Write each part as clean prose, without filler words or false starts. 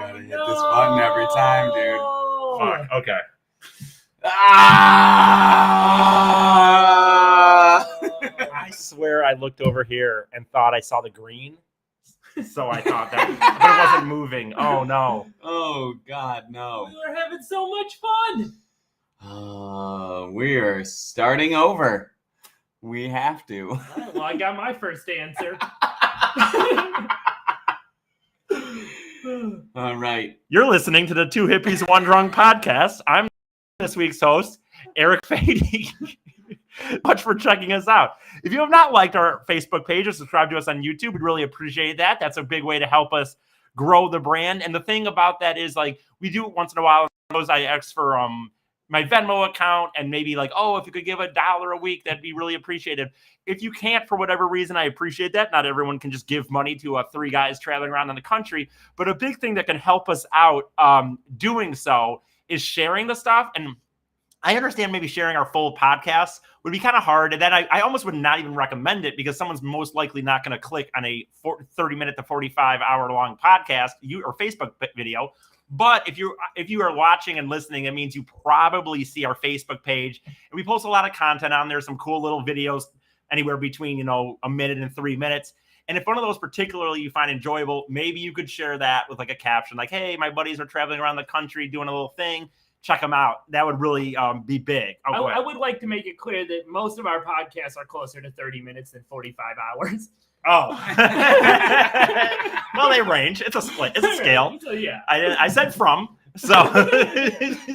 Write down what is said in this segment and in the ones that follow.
gotta hit this button every time, dude. Fuck. Okay. I swear I looked over here and thought I saw the green. So I thought that, but it wasn't moving. Oh, no. Oh, God, no. We were having so much fun. We are starting over. We have to. All right, well, I got my first answer. All right. You're listening to the Two Hippies, One Drunk podcast. I'm this week's host, Eric Fady. Much for checking us out. If you have not liked our Facebook page or subscribed to us on YouTube, we'd really appreciate that. That's a big way to help us grow the brand. And the thing about that is, like, we do it once in a while. I ask for my Venmo account and maybe like, oh, if you could give $1 a week, that'd be really appreciated. If you can't, for whatever reason, I appreciate that. Not everyone can just give money to three guys traveling around in the country. But a big thing that can help us out doing so is sharing the stuff. And I understand maybe sharing our full podcast would be kind of hard. And then I almost would not even recommend it because someone's most likely not going to click on a 30-minute to 45-hour-long podcast or Facebook video. But if you are watching and listening, it means you probably see our Facebook page. And we post a lot of content on there, some cool little videos, anywhere between, a minute and 3 minutes. And if one of those particularly you find enjoyable, maybe you could share that with like a caption, like, hey, my buddies are traveling around the country doing a little thing. Check them out. That would really be big. I would like to make it clear that most of our podcasts are closer to 30 minutes than 45 hours. Oh. Well, they range. It's a split. It's a scale. So, yeah. I said from. So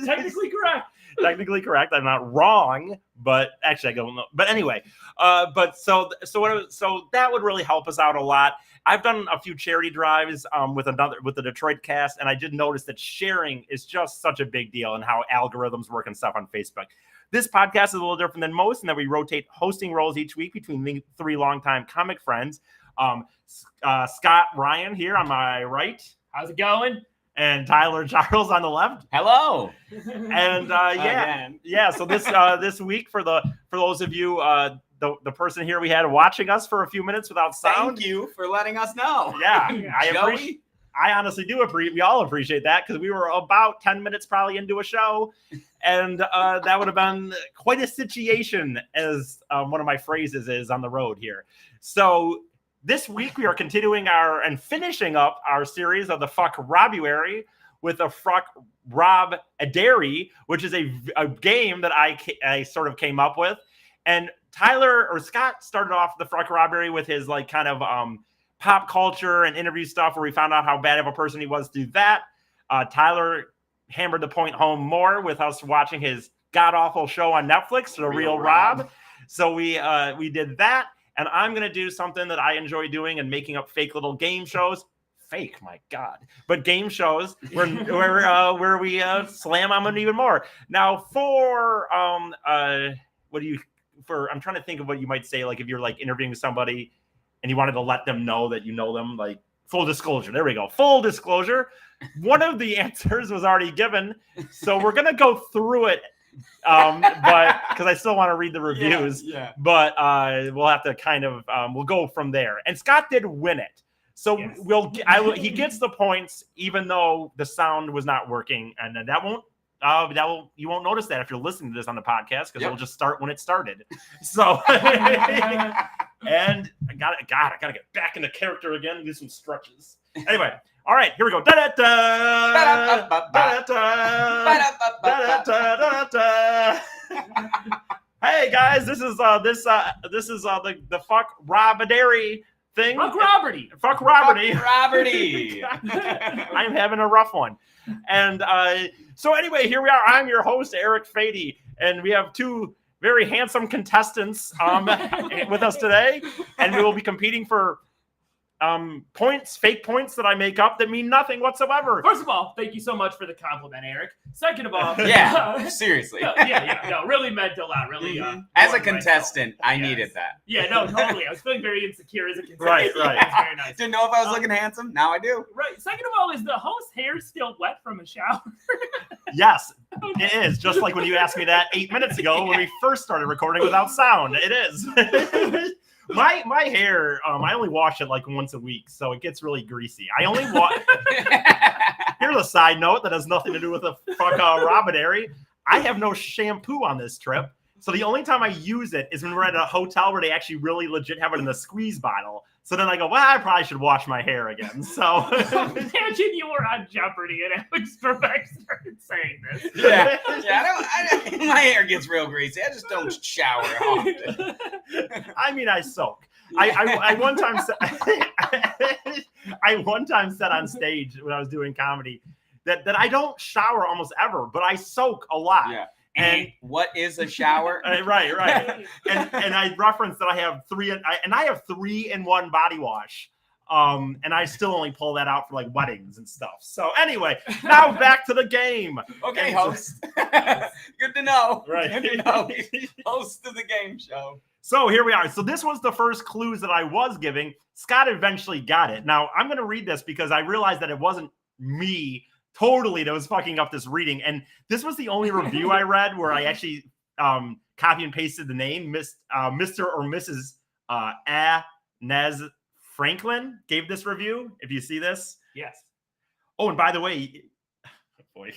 Technically correct. Technically correct. I'm not wrong, but actually I don't know. But anyway, so that would really help us out a lot. I've done a few charity drives with the Detroit cast, and I did notice that sharing is just such a big deal and how algorithms work and stuff on Facebook. This podcast is a little different than most in that we rotate hosting roles each week between the three longtime comic friends. Scott Ryan here on my right. How's it going? And Tyler Charles on the left. Hello. And so this week for those of you the person here we had watching us for a few minutes without sound. Thank you for letting us know. Yeah, I honestly do appreciate. We all appreciate that because we were about 10 minutes probably into a show, and that would have been quite a situation, as one of my phrases is on the road here. So this week we are continuing and finishing up our series of the Fuck-Rob-Ardy with a Fuck-Rob-Ardy, which is a game that I sort of came up with. And Scott started off the Fuck-Rob-Ardy with his like kind of pop culture and interview stuff where we found out how bad of a person he was through that. Tyler hammered the point home more with us watching his god-awful show on Netflix, The Real Rob. So we did that. And I'm going to do something that I enjoy doing and making up fake little game shows. Fake, my God. But game shows where we slam on them even more. Now I'm trying to think of what you might say, like if you're like interviewing somebody and you wanted to let them know that you know them, like full disclosure. There we go. Full disclosure. One of the answers was already given. So we're going to go through it. But because I still want to read the reviews, but we'll have to kind of we'll go from there. And Scott did win it, so yes. He gets the points even though the sound was not working, and you won't notice that if you're listening to this on the podcast because it'll just start when it started. So and I gotta get back into character again and do some stretches. Anyway. All right, here we go. Hey guys, this is the Fuck-Rob-Ardy thing. Fuck-Rob-Ardy. Fuck-Rob-Ardy. I'm having a rough one. And so anyway, here we are. I'm your host, Eric Fady, and we have two very handsome contestants with us today, and we will be competing for fake points that I make up that mean nothing whatsoever. First of all, thank you so much for the compliment, Eric. Second of all, seriously. Really meant a lot. Really, as a contestant, I needed that. Yeah, no, totally. I was feeling very insecure as a contestant. Right. It was very nice. Didn't know if I was looking handsome. Now I do. Right. Second of all, is the host's hair still wet from a shower? Yes, it is. Just like when you asked me that 8 minutes ago when we first started recording without sound. It is. My hair, I only wash it like once a week, so it gets really greasy. I only wash. Here's a side note that has nothing to do with the Fuck-Rob-Ardy. I have no shampoo on this trip. So the only time I use it is when we're at a hotel where they actually really legit have it in the squeeze bottle. So then I go, well, I probably should wash my hair again. So imagine you were on Jeopardy and Alex Trebek started saying this. Yeah, my hair gets real greasy. I just don't shower often. I mean, I soak. I one time said, I one time said on stage when I was doing comedy that I don't shower almost ever, but I soak a lot. Yeah. And what is a shower? Right. And I referenced that I have 3-in-1 body wash. And I still only pull that out for like weddings and stuff. So anyway, now back to the game. Okay, host. Good to know. Right. Good to know. Host of the game show. So here we are. So this was the first clues that I was giving. Scott eventually got it. Now I'm going to read this because I realized that it wasn't me totally that was fucking up this reading. And this was the only review I read where I actually copy and pasted the name. Mr. or Mrs. Nez Franklin gave this review. If you see this. Yes. Oh, and by the way, boy.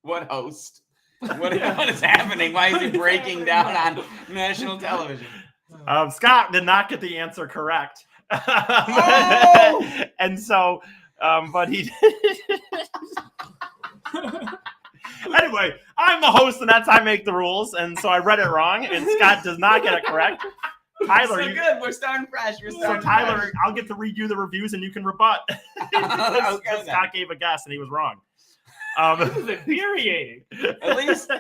What host? What is happening? Why is he breaking down on national television? Scott did not get the answer correct. Oh! And so, but he anyway, I'm the host and that's how I make the rules. And so I read it wrong and Scott does not get it correct. Tyler, so good. We're starting fresh. Tyler, fresh. I'll get to read you the reviews and you can rebut. Okay, Scott gave a guess and he was wrong. This is infuriating. At least,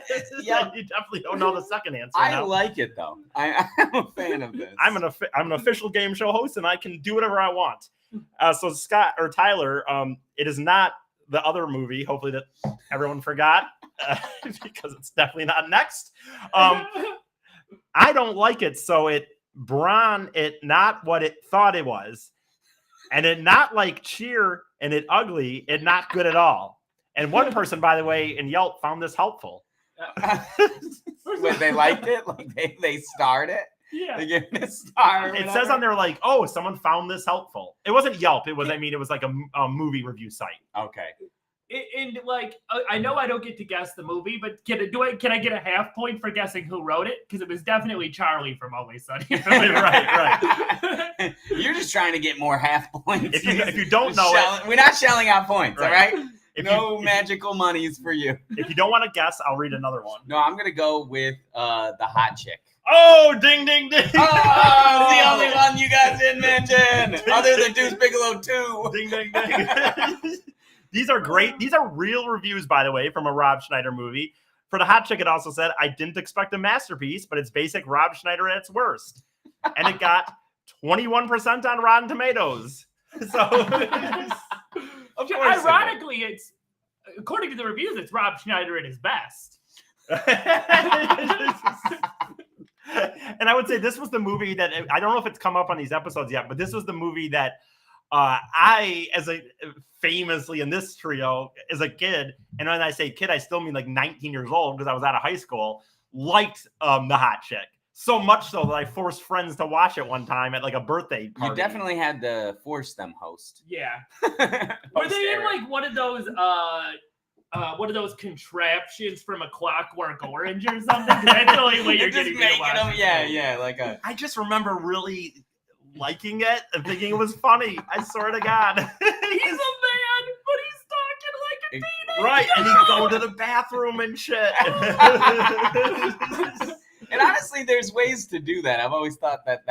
yeah, you definitely don't know the second answer. I like it though. I'm a fan of this. I'm an official game show host, and I can do whatever I want. So Scott or Tyler, it is not the other movie. Hopefully that everyone forgot because it's definitely not next. I don't like it, so it not what it thought it was, and it not like Cheer, and it ugly, it not good at all. And one person, by the way, in Yelp found this helpful. Wait, they liked it? Like they starred it? Yeah. They gave it a star. It says on there like, oh, someone found this helpful. It wasn't Yelp. It was like a movie review site. Okay. And like, I know I don't get to guess the movie, but can I get a half point for guessing who wrote it? Because it was definitely Charlie from Always Sunny. right. You're just trying to get more half points. If you don't know it, we're not shelling out points, right. All right? No magical monies for you. If you don't want to guess, I'll read another one. No, I'm gonna go with the hot chick. Oh, ding, ding, ding! Oh, the only one you guys didn't mention, other than Deuce Bigelow 2. Ding, ding, ding! These are great. These are real reviews, by the way, from a Rob Schneider movie. For the hot chick, it also said, "I didn't expect a masterpiece, but it's basic Rob Schneider at its worst," and it got 21% on Rotten Tomatoes. So. Of course, ironically, it's according to the reviews, it's Rob Schneider at his best. And I would say this was the movie that I don't know if it's come up on these episodes yet, but this was the movie that I, famously in this trio as a kid, and when I say kid, I still mean like 19 years old because I was out of high school, liked the hot chick. So much so that I forced friends to watch it one time at like a birthday party. You definitely had to force them, host. Yeah. Were they in like one of those contraptions from A Clockwork Orange or something? That's the only way you're getting me to watch it. Yeah. I just remember really liking it and thinking it was funny. I swear to God. He's a man, but he's talking like a teenager. Right, and he'd go to the bathroom and shit. And honestly, there's ways to do that. I've always thought that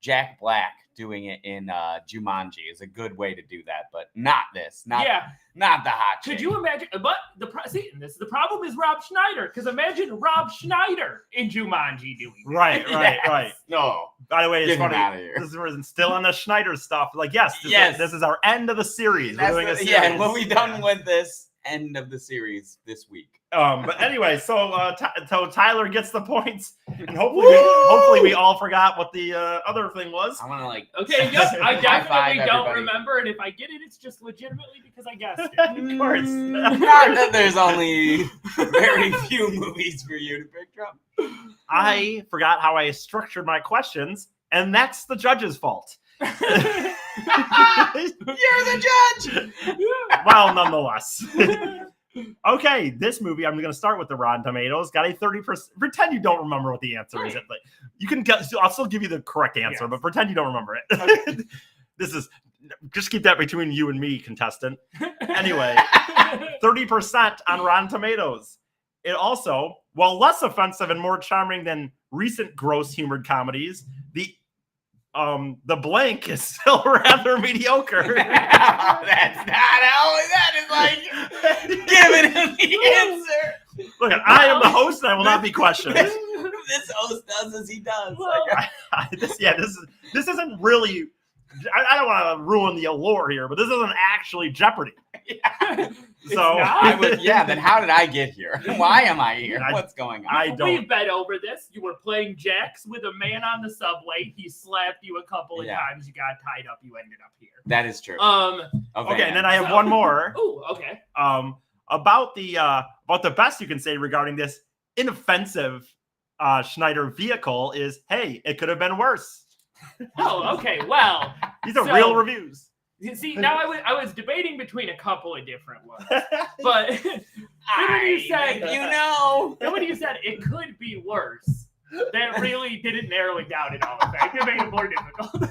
Jack Black doing it in Jumanji is a good way to do that, but not this. Not the hot chick. Could you imagine? But the problem is Rob Schneider, because imagine Rob Schneider in Jumanji doing that. Right. No. By the way, it's funny. Out of here. This is still on the Schneider stuff. Like, this is our end of the series. We're doing a series. Yeah, we'll be done with this end of the series this week. But anyway, so Tyler gets the points, and hopefully we all forgot what the other thing was. I want to okay, yep, I definitely don't remember, and if I get it, it's just legitimately because I guessed it. Of course. Not that there's only very few movies for you to pick from. I forgot how I structured my questions, and that's the judge's fault. You're the judge. Well, nonetheless. Okay, this movie, I'm going to start with the Rotten Tomatoes. Got a 30%. Pretend you don't remember what the answer is. Like, you can get. I'll still give you the correct answer, but pretend you don't remember it. Okay. This is just keep that between you and me, contestant. Anyway, 30% on Rotten Tomatoes. It also, while less offensive and more charming than recent gross humored comedies, the blank is still rather mediocre. That's not how. That is like giving him the answer. Look, I am the host, and I will not be questioned. This host does as he does. Well, This isn't really. I don't want to ruin the allure here, but this isn't actually Jeopardy. Yeah. So then how did I get here? Why am I here? What's going on? We've been over this. You were playing jacks with a man on the subway. He slapped you a couple of times. You got tied up. You ended up here. That is true. Okay, and then I have one more. Oh, okay. About the best you can say regarding this inoffensive Schneider vehicle is, hey, it could have been worse. Oh, okay. Well, these are real reviews. See, now I was debating between a couple of different ones, but when you said it could be worse, that really didn't narrow it down at all. In fact, it made it more difficult.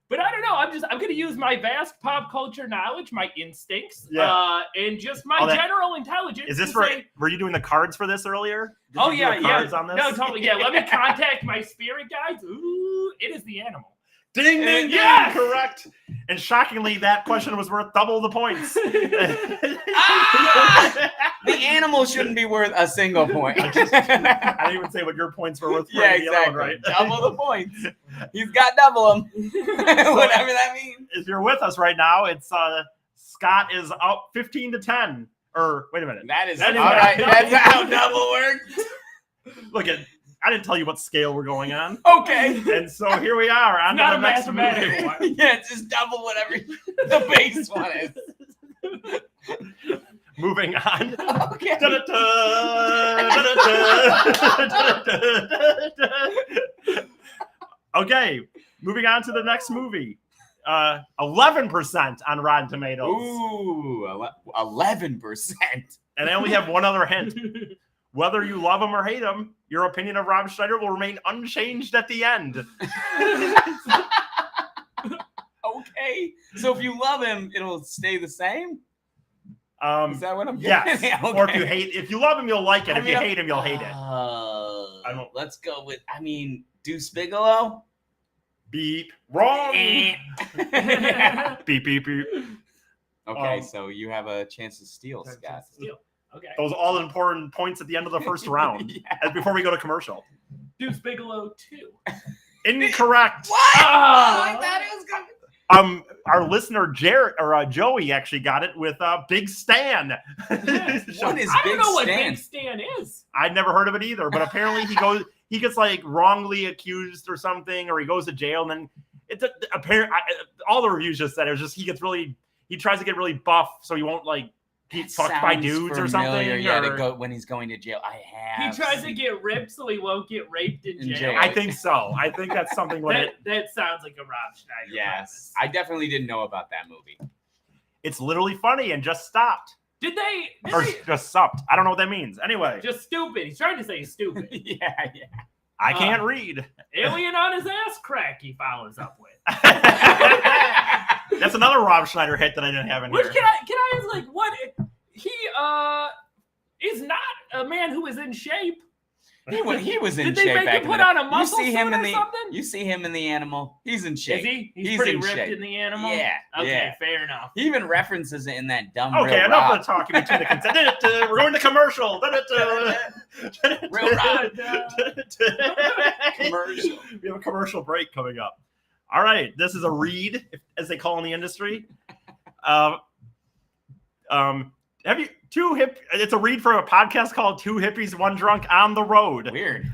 But I don't know. I'm going to use my vast pop culture knowledge, my instincts, and just my general intelligence. Is this were you doing the cards for this earlier? Cards on this? No, totally. Yeah, let me contact my spirit guides. Ooh, it is the animal. Ding, ding, ding, correct. And shockingly, that question was worth double the points. The animal shouldn't be worth a single point. I didn't even say what your points were worth. Yeah, exactly. Right? Double the points. He's got double them. Whatever that means. If you're with us right now, it's Scott is up 15-10. Or wait a minute. That is all right. That's how double works. Look at. I didn't tell you what scale we're going on. Okay. And so here we are on to the next movie. Yeah, it's just double whatever the base one is. Moving on. Okay. Okay, moving on to the next movie. 11% on Rotten Tomatoes. Ooh, 11%. And I only have one other hint. Whether you love him or hate him, your opinion of Rob Schneider will remain unchanged at the end. Okay. So if you love him, it'll stay the same? Is that what I'm getting? Yes. Okay. Or if you love him, you'll like it. If you hate him, you'll hate it. Let's go with, Deuce Bigelow? Beep. Wrong. Beep, beep, beep. Okay, so you have a chance to steal, Scott. Okay. Those all important points at the end of the first round. Before we go to commercial. Deuce Bigelow 2. Incorrect. What? I thought it was coming. Our listener Joey actually got it with Big Stan. What is Big Stan? I don't know what Big Stan is. I'd never heard of it either, but apparently he gets like wrongly accused or something, or he goes to jail, and then it's apparent. All the reviews just said it was just he tries to get really buff, so he won't like get fucked by dudes or something. Yeah, to go when he's going to jail. He tries to get ripped so he won't get raped in jail. I think so. I think that's something. That sounds like a Rob Schneider. Yes, I definitely didn't know about that movie. It's literally funny and just stopped. Just stopped. I don't know what that means. Anyway, just stupid. He's trying to say stupid. Yeah. I can't read. Alien on his ass crack. He follows up with. That's another Rob Schneider hit that I didn't have in here. Can I ask, like, what he is not a man who is in shape. He was in shape. Did they make him put on a muscle suit or something? You see him in The Animal. He's in shape. Is he? He's pretty ripped in The Animal? Yeah. Okay, fair enough. He even references it in that dumb Okay, Real enough Rob. of talking between the consent. We're going to commercial. Real Rob. Commercial. We have a commercial break coming up. All right, this is a read, as they call in the industry. Have you it's a read for a podcast called Two Hippies, One Drunk on the Road. Weird.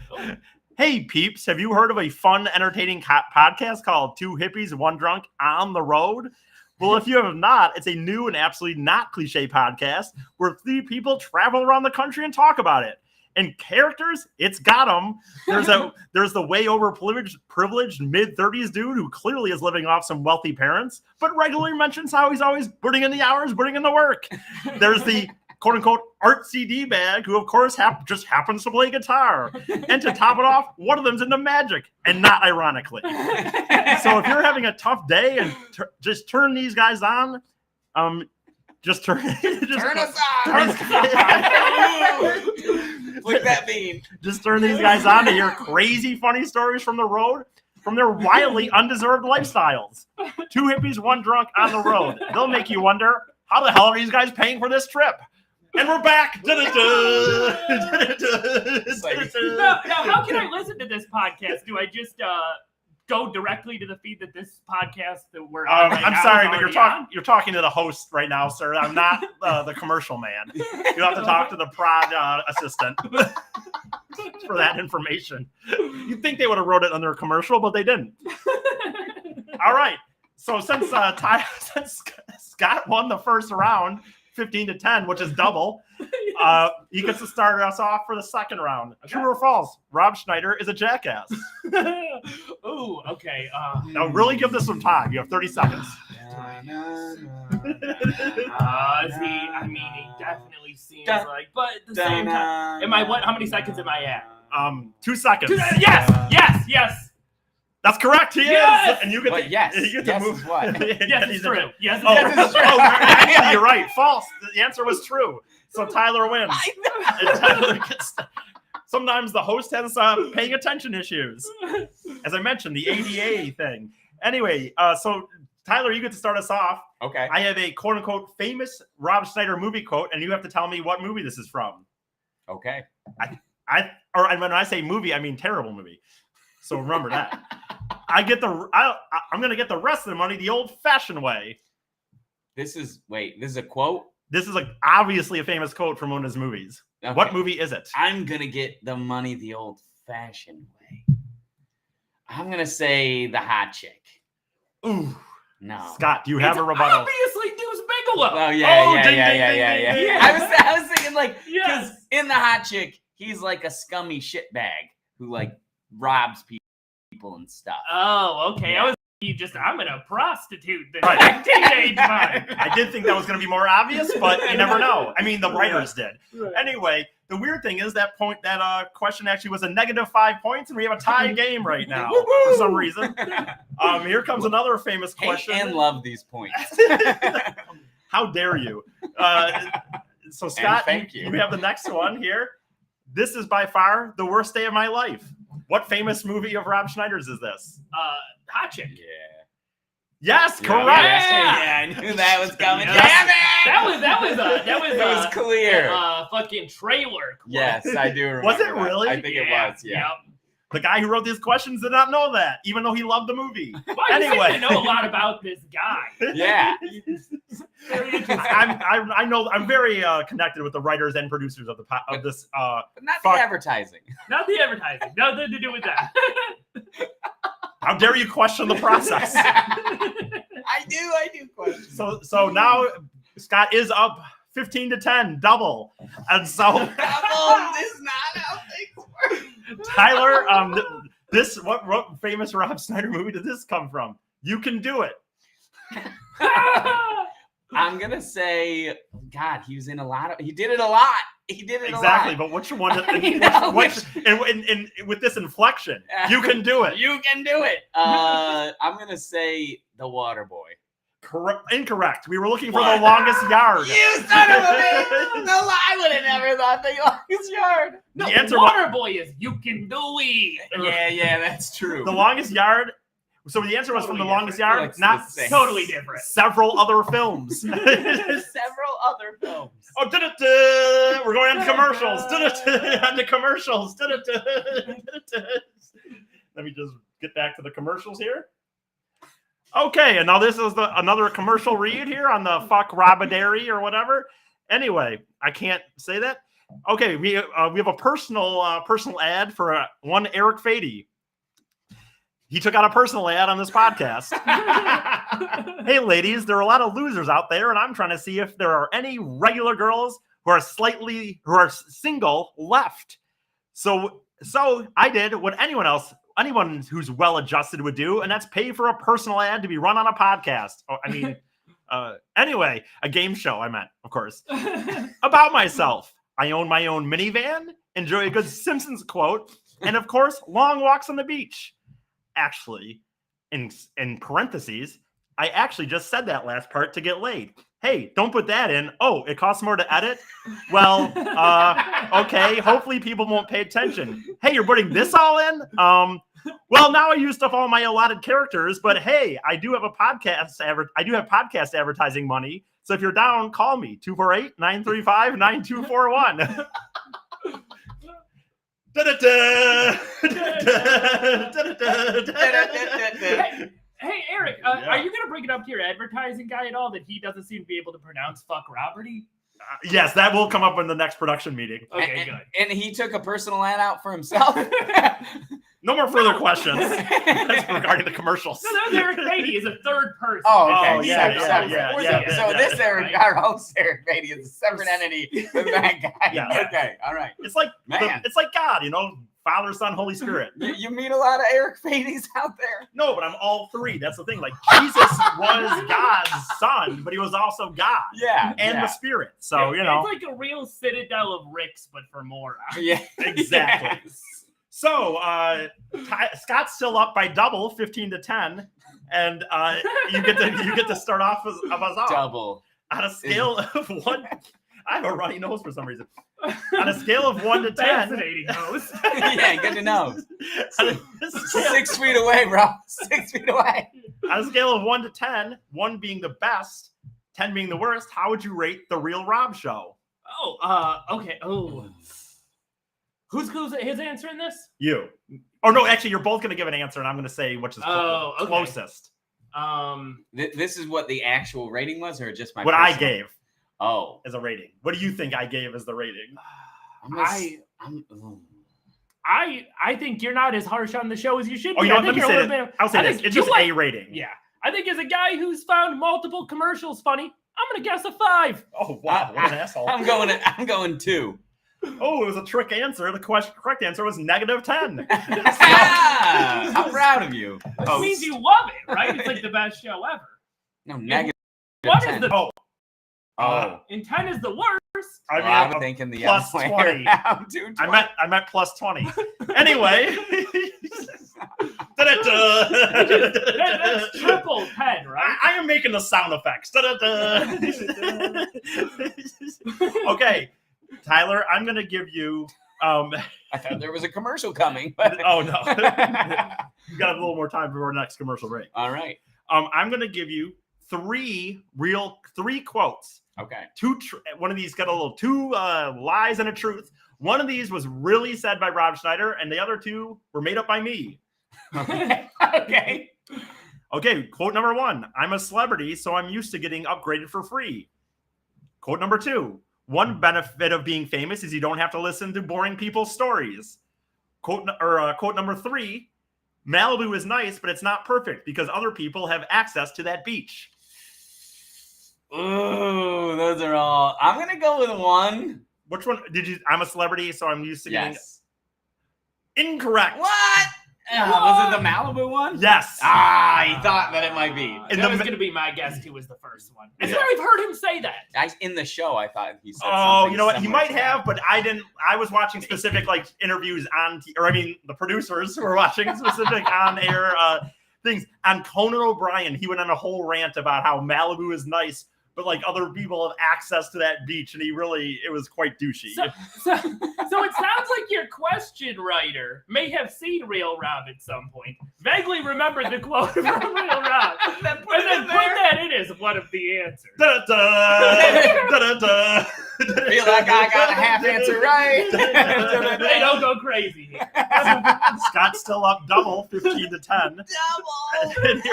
Hey peeps, have you heard of a fun, entertaining podcast called Two Hippies, One Drunk on the Road? Well, if you have not, it's a new and absolutely not cliche podcast where three people travel around the country and talk about it. And characters, it's got them. There's the way over privileged mid-30s dude who clearly is living off some wealthy parents, but regularly mentions how he's always putting in the hours, putting in the work. There's the quote-unquote artsy D-bag who, of course, just happens to play guitar. And to top it off, one of them's into magic, and not ironically. So if you're having a tough day and just turn these guys on, just turn us on. Flick that bean. Just turn these guys on to hear crazy, funny stories from the road, from their wildly undeserved lifestyles. 2 hippies, 1 drunk on the road. They'll make you wonder, how the hell are these guys paying for this trip? And we're back. Now, how can I listen to this podcast? Do I just go directly to the feed that this podcast that we're on right I'm now sorry, is but already you're talking to the host right now, sir. I'm not the commercial man. You have to talk to the prod assistant for that information. You'd think they would have wrote it under a commercial, but they didn't. All right. So since Scott won the first round, 15-10, which is double, he gets to start us off for the second round. Okay. True or false? Rob Schneider is a jackass. Ooh, okay. Now really give this some time. You have 30 seconds. I mean, he definitely seems like, but at the same time, how many seconds am I at? 2 seconds. Yes. That's correct. He is. And you get to, yes. You get to yes move. Is what? Yes, it's true. Yes, it's true. Actually, you're right. False. The answer was true. So Tyler wins. And Tyler gets. Sometimes the host has paying attention issues. As I mentioned, the ADA thing. Anyway, so Tyler, you get to start us off. Okay. I have a quote unquote famous Rob Schneider movie quote, and you have to tell me what movie this is from. Okay. And when I say movie, I mean terrible movie. So remember that. I'm going to get the rest of the money the old-fashioned way. This is a quote? This is obviously a famous quote from one of his movies. Okay. What movie is it? I'm going to get the money the old-fashioned way. I'm going to say The Hot Chick. Ooh. No. Scott, do you have a rebuttal? Obviously, Deuce Bigelow. Oh, yeah. Ding. I was thinking, because in The Hot Chick, he's like a scummy shitbag who, robs people and stuff. Oh, okay. Yeah. I'm gonna prostitute the right. teenage mind. I did think that was going to be more obvious, but you never know. I mean, the writers did. Right. Anyway, the weird thing is that question actually was a -5 points, and we have a tie game right now for some reason. Here comes another famous question. Hate and love these points. How dare you? So Scott, thank you. You have the next one here. This is by far the worst day of my life. What famous movie of Rob Schneider's is this? Hot Chick. Yeah. Yes, correct. Yeah, I knew that was coming. Yes. Damn it! That was clear. Fucking trailer. Yes, I do remember. Was it that. really? I think it was. Yeah. Yep. The guy who wrote these questions did not know that, even though he loved the movie. Well, Anyway, I know a lot about this guy. Yeah. Very interesting. I know. I'm very connected with the writers and producers of this. But not the advertising. Not the advertising. Nothing to do with that. How dare you question the process? I do question. So now Scott is up 15-10, double, and so double is not how things work. Tyler, what famous Rob Schneider movie did this come from? You Can Do It. I'm gonna say, God, he was in a lot of. He did it a lot. Exactly, but which one? With this inflection, you can do it. You can do it. I'm gonna say The Water Boy. Incorrect. We were looking for The Longest Yard. You son of a bitch! No, I would have never thought The Longest Yard. No, the answer Water Boy is You Can Do It. Yeah, that's true. The Longest Yard. So the answer was from The Longest Yard, like not totally different. Several other films. Several other films. Oh, we're going on to commercials. On to commercials. Let me just get back to the commercials here. Okay, and now this is another commercial read here on the Fuck-Rob-Ardy or whatever. Anyway, I can't say that. Okay, we have a personal ad for one Eric Fady. He took out a personal ad on this podcast. Hey, ladies, there are a lot of losers out there, and I'm trying to see if there are any regular girls who are single left. So I did what anyone who's well-adjusted would do, and that's pay for a personal ad to be run on a podcast. Anyway, a game show, I meant, of course. About myself. I own my own minivan, enjoy a good Simpsons quote, and of course, long walks on the beach. Actually, in parentheses, I actually just said that last part to get laid. Hey, don't put that in. Oh, it costs more to edit? Well, okay, hopefully people won't pay attention. Hey, you're putting this all in? Well, now I used up all my allotted characters, but hey, I do have podcast advertising money. So if you're down, call me, 248-935-9241. Hey, Eric, are you going to bring it up to your advertising guy at all that he doesn't seem to be able to pronounce Fuck-Rob-Ardy? Yes, that will come up in the next production meeting. Okay, good. And he took a personal ad out for himself. No more further questions regarding the commercials. No, that was Eric Beatty is a third person. Oh, okay. Yeah. So this Eric, our host Eric Beatty, is a separate entity than that guy. Yeah. Okay, all right. It's like it's like God, Father, Son, Holy Spirit. You meet a lot of Eric Beattys out there. No, but I'm all three. That's the thing. Like Jesus was God's son, but he was also God. Yeah. And the Spirit. So, It's like a real citadel of Ricks, but for more. Yeah. Exactly. Yes. So Scott's still up by double, 15-10, and you get to start off as off. Double. On a scale of 1. I have a runny nose for some reason. On a scale of 1 to 10. Fascinating nose. Yeah, good to know. 6 feet away, bro. 6 feet away. On a scale of 1 to 10, 1 being the best, 10 being the worst, how would you rate The Real Rob Show? Okay. Oh. Who's his answer in this? You. Oh, no, actually, you're both going to give an answer, and I'm going to say which is closest. This is what the actual rating was, or just my what personal? I gave. Oh, as a rating. What do you think I gave as the rating? I think you're not as harsh on the show as you should be. Oh, let me say this. I'll say this. It's just a rating. Yeah. I think as a guy who's found multiple commercials funny, I'm gonna guess a 5. Oh wow, what an asshole! I'm going 2. Oh, it was a trick answer. The correct answer was -10. I'm proud of you. Which means you love it, right? It's like the best show ever. No, -10. What is the? Oh. And 10 is the worst. I'm thinking the plus 20. I meant plus 20. Anyway. That's triple 10, right? I am making the sound effects. Okay, Tyler, I'm going to give you... I thought there was a commercial coming. But... Oh, no. You got a little more time before our next commercial break. All right. I'm going to give you 3 quotes. Okay. One of these got a little 2 lies and a truth. One of these was really said by Rob Schneider, and the other 2 were made up by me. Okay. Okay. Quote number 1: I'm a celebrity, so I'm used to getting upgraded for free. Quote number 2: one benefit of being famous is you don't have to listen to boring people's stories. Quote number 3: Malibu is nice, but it's not perfect because other people have access to that beach. Ooh, those are all. I'm gonna go with 1. Which one did you? I'm a celebrity, so I'm used to getting. Yes. Incorrect. What? Was it the Malibu one? Yes. He thought that it might be. That was going to be my guess too. Was the first one. I swear I've heard him say that. In the show, I thought he said. Oh, you know what? He might have, but I didn't. I was watching specific interviews on, the producers who were watching specific on air things on Conan O'Brien. He went on a whole rant about how Malibu is nice, but other people have access to that beach, and it was quite douchey. So it sounds like your question writer may have seen Real Rob at some point, vaguely remembered the quote from Real Rob, and then put that in as one of the answers. Feel like I got a half answer right. Hey, don't go crazy here. Scott's still up double, 15-10. Double.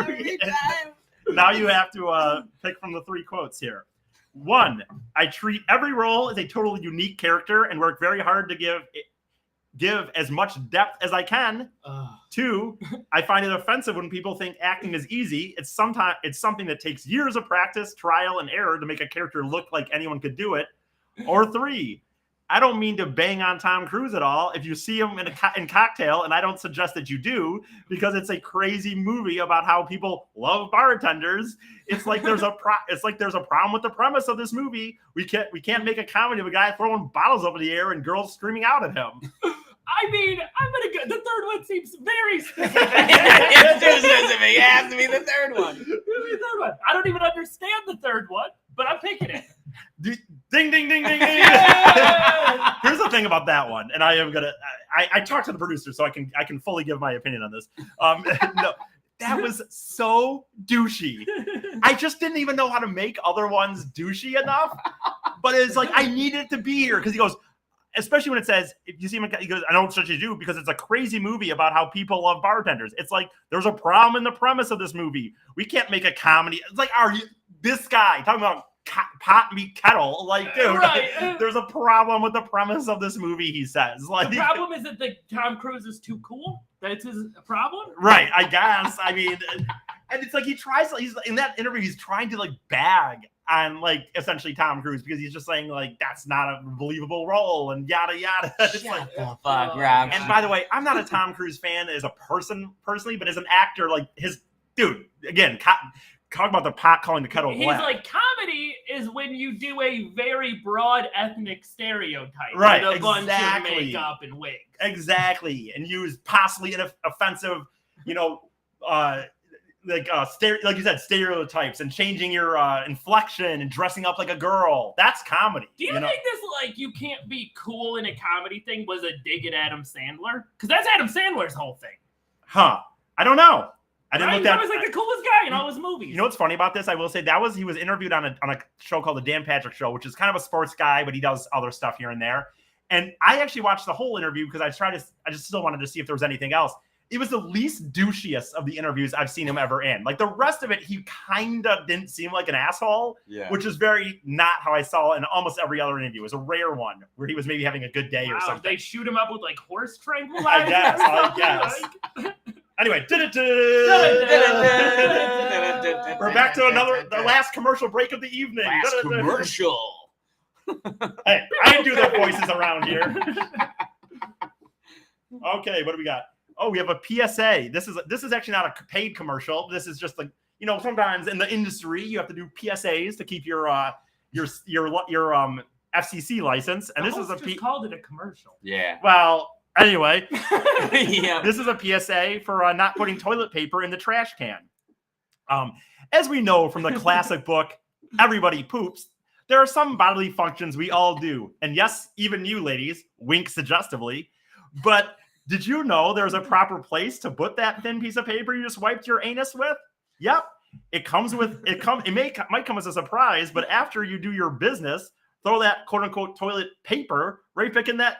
Every time. Now you have to pick from the 3 quotes here. 1, I treat every role as a totally unique character and work very hard to give as much depth as I can. 2, I find it offensive when people think acting is easy. It's something that takes years of practice, trial, and error to make a character look like anyone could do it. Or 3, I don't mean to bang on Tom Cruise at all if you see him in Cocktail, and I don't suggest that you do, because it's a crazy movie about how people love bartenders. It's like there's a problem with the premise of this movie. We can't make a comedy of a guy throwing bottles up in the air and girls screaming out at him. I mean, I'm gonna go. The third one seems very specific. It's too specific. It has to be the third one. I don't even understand the third one, but I'm picking it. Ding, ding, ding, ding, ding. Here's the thing about that one, and I talked to the producer, so I can fully give my opinion on this. No, that was so douchey. I just didn't even know how to make other ones douchey enough. But it's like I needed it to be here because he goes, especially when it says, if you see him, he goes, I don't such a do because it's a crazy movie about how people love bartenders. It's like there's a problem in the premise of this movie. We can't make a comedy. It's like, are you this guy talking about pot meet kettle? Like, dude, right. There's a problem with the premise of this movie, he says. Like, the problem is that Tom Cruise is too cool? That's his problem? Right, I guess. I mean, and it's like he's in that interview, he's trying to like bag on like essentially Tom Cruise because he's just saying like that's not a believable role and yada yada. It's like the fuck, Rob. And by the way, I'm not a Tom Cruise fan as a person personally, but as an actor, like his dude again. Talk about the pot calling the kettle black. He's like, comedy is when you do a very broad ethnic stereotype. Right, with a bunch of makeup and wigs. Exactly. And use possibly offensive, like you said, stereotypes and changing your inflection and dressing up like a girl. That's comedy. Do you think this, like, you can't be cool in a comedy thing was a dig at Adam Sandler? Because that's Adam Sandler's whole thing. Huh. I don't know. I didn't look that. He was like the coolest guy in all his movies. You know what's funny about this? I will say he was interviewed on a show called The Dan Patrick Show, which is kind of a sports guy, but he does other stuff here and there. And I actually watched the whole interview because I just still wanted to see if there was anything else. It was the least douchiest of the interviews I've seen him ever in. Like the rest of it, he kind of didn't seem like an asshole, which is very not how I saw in almost every other interview. It was a rare one where he was maybe having a good day or something. They shoot him up with like horse tranquilizer. I guess. Anyway, we're back to the last commercial break of the evening. Last commercial. Hey, I do the voices around here. Okay, what do we got? Oh, we have a PSA. This is actually not a paid commercial. This is just like, sometimes in the industry you have to do PSAs to keep your FCC license, and this is called it a commercial. Yeah. Well. Anyway, yeah. This is a PSA for not putting toilet paper in the trash can. As we know from the classic book, Everybody Poops, there are some bodily functions we all do. And yes, even you ladies, wink suggestively. But did you know there's a proper place to put that thin piece of paper you just wiped your anus with? Yep. It might come as a surprise, but after you do your business, throw that quote unquote toilet paper right back in that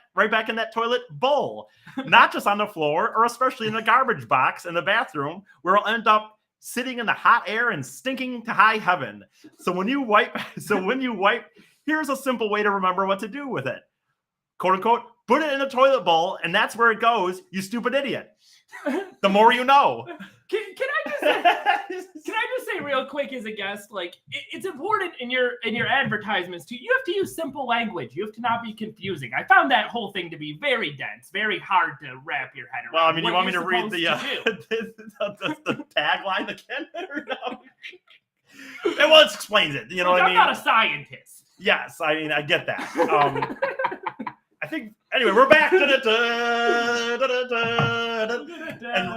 toilet bowl, not just on the floor or especially in the garbage box in the bathroom where it'll end up sitting in the hot air and stinking to high heaven. So when you wipe, here's a simple way to remember what to do with it. Quote unquote, put it in a toilet bowl and that's where it goes, you stupid idiot. The more you know. Can I just say real quick as a guest, like it's important in your advertisements too. You have to use simple language. You have to not be confusing. I found that whole thing to be very dense, very hard to wrap your head around. Well, I mean, you want me to read the tagline again or no? Well, it explains it. You know what I mean? I'm not a scientist. Yes, I mean I get that. I think anyway, we're back.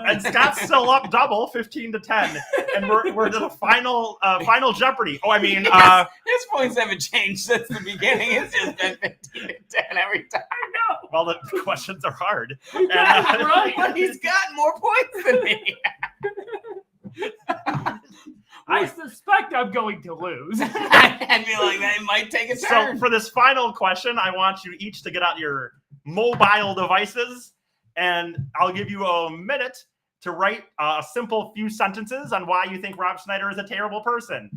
And Scott's still up double, 15-10, and we're to the final Jeopardy. Oh, I mean, his points haven't changed since the beginning. It's just been 15-10 every time. I know. Well, the questions are hard. Right, but he's got more points than me. I suspect I'm going to lose. I feel like that might take a turn. So for this final question, I want you each to get out your mobile devices, and I'll give you a minute to write a simple few sentences on why you think Rob Schneider is a terrible person.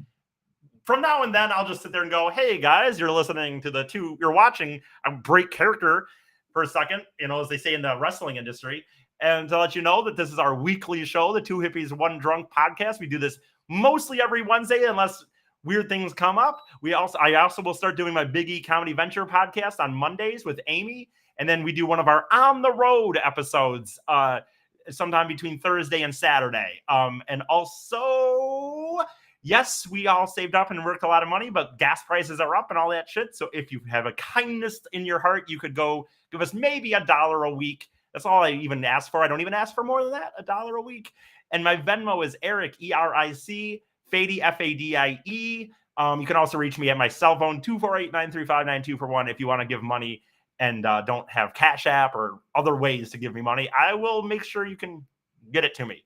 From now and then, I'll just sit there and go, hey, guys, you're watching a great character for a second, as they say in the wrestling industry. And to let you know that this is our weekly show, the Two Hippies, One Drunk podcast. We do this mostly every Wednesday, unless weird things come up. I also will start doing my Big E Comedy Venture podcast on Mondays with Amy. And then we do one of our on the road episodes sometime between Thursday and Saturday. And also, yes, we all saved up and worked a lot of money, but gas prices are up and all that shit. So if you have a kindness in your heart, you could go give us maybe $1 a week. That's all I even ask for. I don't even ask for more than that, $1 a week. And my Venmo is Eric, ERIC, Fady, FADIE. You can also reach me at my cell phone, 248-935-9241 if you want to give money and don't have Cash App or other ways to give me money. I will make sure you can get it to me.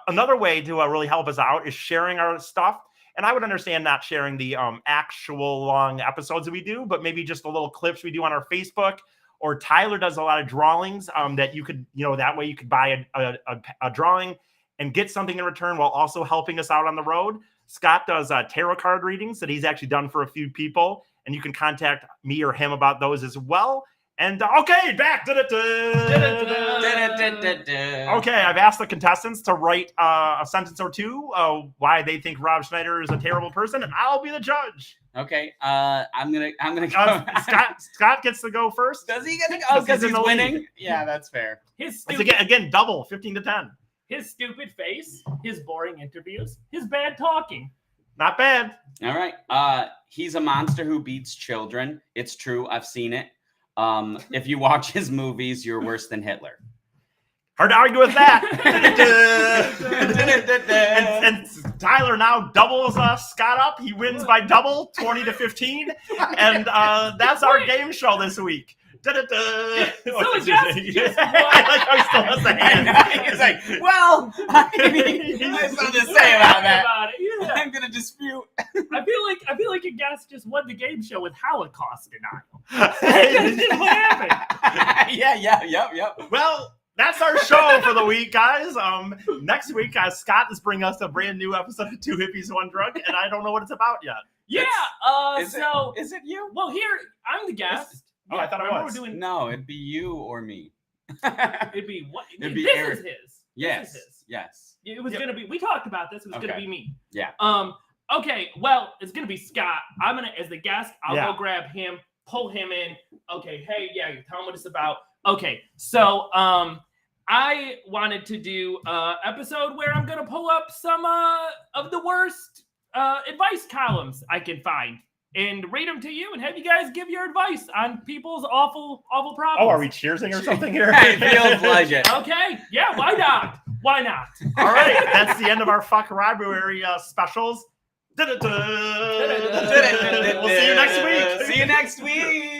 Another way to really help us out is sharing our stuff. And I would understand not sharing the actual long episodes that we do, but maybe just the little clips we do on our Facebook. Or Tyler does a lot of drawings that you could, that way you could buy a drawing and get something in return while also helping us out on the road. Scott does tarot card readings that he's actually done for a few people. And you can contact me or him about those as well. And okay, back. Okay, I've asked the contestants to write a sentence or two why they think Rob Schneider is a terrible person, and I'll be the judge. Okay, I'm gonna go. Scott gets to go first. Does he get to go? Because he's winning. Lead. Yeah, that's fair. It's again double, 15-10. His stupid face, his boring interviews, his bad talking. Not bad. All right. He's a monster who beats children. It's true. I've seen it. If you watch his movies, you're worse than Hitler. Hard to argue with that. and Tyler now doubles Scott up. He wins by double, 20-15. And that's our game show this week. So just I like how he still has the hand. He's like, well, I have something to say about that. Yeah. I'm gonna dispute. I feel like a guest just won the game show with Holocaust denial. That's just what happened. Yep. Well, that's our show for the week, guys. Next week, Scott is bringing us a brand new episode of Two Hippies, One Drunk, and I don't know what it's about yet. Yeah. Is it you? Well, here I'm the guest. Oh, I thought it was. No, it'd be you or me. It'd be what? It'd be this Eric. Is his. Yes. This is his. Yes. It was gonna be. We talked about this. It was gonna be me. Yeah. Okay. Well, it's gonna be Scott. I'm gonna, as the guest, I'll go grab him, pull him in. Okay. Hey, yeah. You tell him what it's about. Okay. So, I wanted to do an episode where I'm gonna pull up some of the worst advice columns I can find and read them to you and have you guys give your advice on people's awful problems. Oh, are we cheersing or something here? It feels like it. Okay. Yeah. Why not? Why not? All right. That's the end of our Fuck-Rob-Ardy specials. We'll see you next week. See you next week.